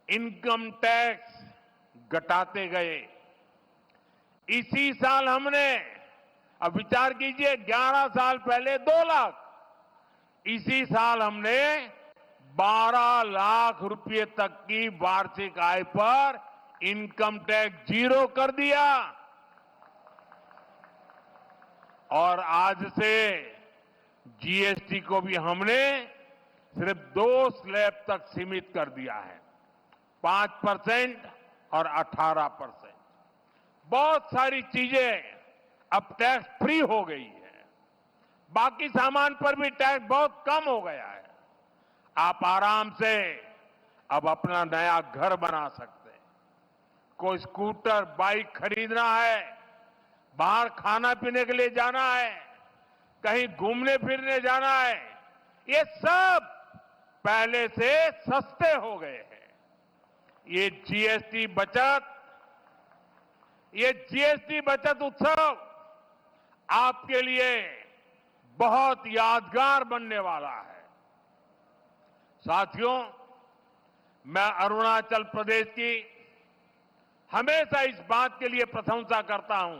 Income tax घटाते गए। इसी साल हमने, अब विचार कीजिए, 11 साल पहले 2 लाख, इसी साल हमने 12 लाख रुपए तक की वार्षिक आय पर इनकम टैक्स 0 कर दिया। और आज से जीएसटी को भी हमने सिर्फ 2 स्लैब तक सीमित कर दिया है, 5% और 18%। बहुत सारी चीजें अब टैक्स फ्री हो गई है। बाकी सामान पर भी टैक्स बहुत कम हो गया है। आप आराम से अब अपना नया घर बना सकते हैं। कोई स्कूटर, बाइक खरीदना है, बाहर खाना पीने के लिए जाना है, कहीं घूमने फिरने जाना है, ये सब पहले से सस्ते हो गए हैं। ये जीएसटी बचत उत्सव आपके लिए बहुत यादगार बनने वाला है। साथियों, मैं अरुणाचल प्रदेश की हमेशा इस बात के लिए प्रशंसा करता हूं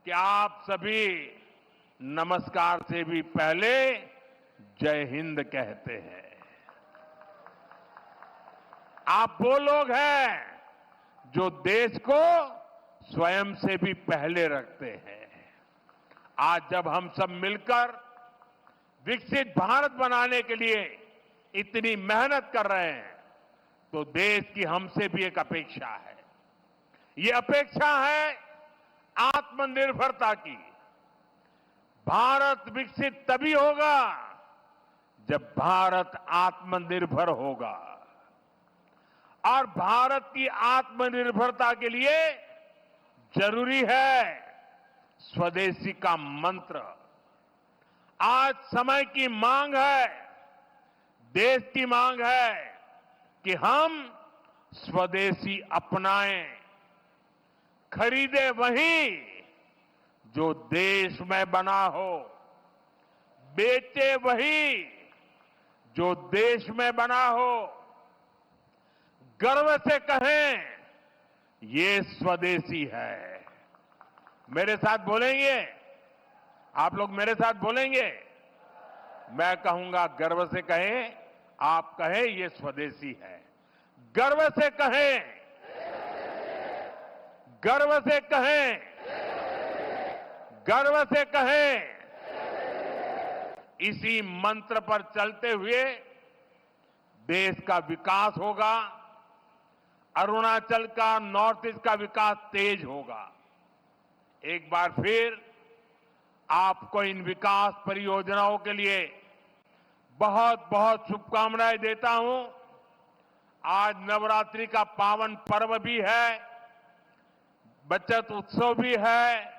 कि आप सभी नमस्कार से भी पहले जय हिंद कहते हैं। आप वो लोग हैं जो देश को स्वयं से भी पहले रखते हैं। आज जब हम सब मिलकर विकसित भारत बनाने के लिए इतनी मेहनत कर रहे हैं, तो देश की हमसे भी एक अपेक्षा है। ये अपेक्षा है आत्मनिर्भरता की। भारत विकसित तभी होगा जब भारत आत्मनिर्भर होगा। और भारत की आत्मनिर्भरता के लिए जरूरी है स्वदेशी का मंत्र। आज समय की मांग है, देश की मांग है कि हम स्वदेशी अपनाएं, खरीदे वही जो देश में बना हो, बेचे वही जो देश में बना हो, गर्व से कहें ये स्वदेशी है। मेरे साथ बोलेंगे? आप लोग मेरे साथ बोलेंगे? मैं कहूंगा गर्व से कहें, आप कहें ये स्वदेशी है। गर्व से कहें, गर्व से कहें, गर्व से कहें। इसी मंत्र पर चलते हुए देश का विकास होगा, अरुणाचल का, नॉर्थ ईस्ट का विकास तेज होगा। एक बार फिर आपको इन विकास परियोजनाओं के लिए बहुत बहुत शुभकामनाएं देता हूं। आज नवरात्रि का पावन पर्व भी है, बचत उत्सव भी है।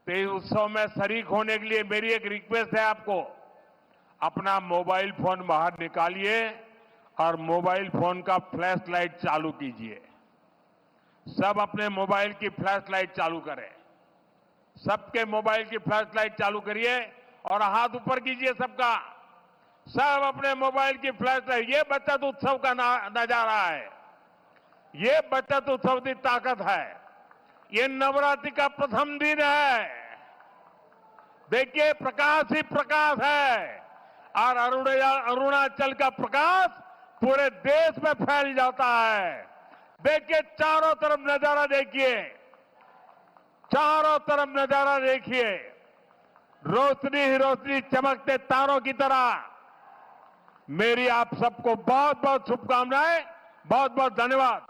तो इस उत्सव में शरीक होने के लिए मेरी एक रिक्वेस्ट है आपको, अपना मोबाइल फोन बाहर निकालिए और मोबाइल फोन का फ्लैश लाइट चालू कीजिए। सब अपने मोबाइल की फ्लैश लाइट चालू करें। सबके मोबाइल की फ्लैश लाइट चालू करिए और हाथ ऊपर कीजिए सबका। सब अपने मोबाइल की फ्लैश लाइट। ये बचत उत्सव का नजारा है, ये बचत उत्सव की ताकत है। ये नवरात्रि का प्रथम दिन है। देखिए, प्रकाश ही प्रकाश है और अरुणाचल का प्रकाश पूरे देश में फैल जाता है। देखिए, चारों तरफ नजारा देखिए, चारों तरफ नजारा देखिए, रोशनी ही रोशनी, चमकते तारों की तरह। मेरी आप सबको बहुत बहुत शुभकामनाएं, बहुत बहुत धन्यवाद।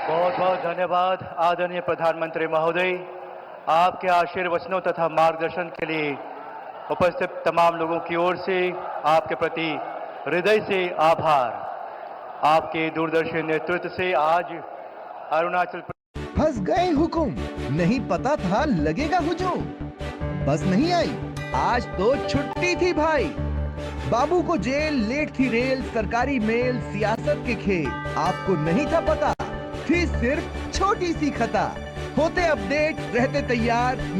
बहुत बहुत धन्यवाद आदरणीय प्रधानमंत्री महोदय। आपके आशीर्वचनों तथा मार्गदर्शन के लिए उपस्थित तमाम लोगों की ओर से आपके प्रति हृदय से आभार। आपके दूरदर्शी नेतृत्व से आज अरुणाचल फंस गए हुकुम, नहीं पता था लगेगा हुजूम। बस नहीं आई, आज तो छुट्टी थी भाई। बाबू को जेल, लेट थी रेल, सरकारी मेल, सियासत के खेल। आपको नहीं था पता, थी सिर्फ छोटी सी खता। होते अपडेट, रहते तैयार, न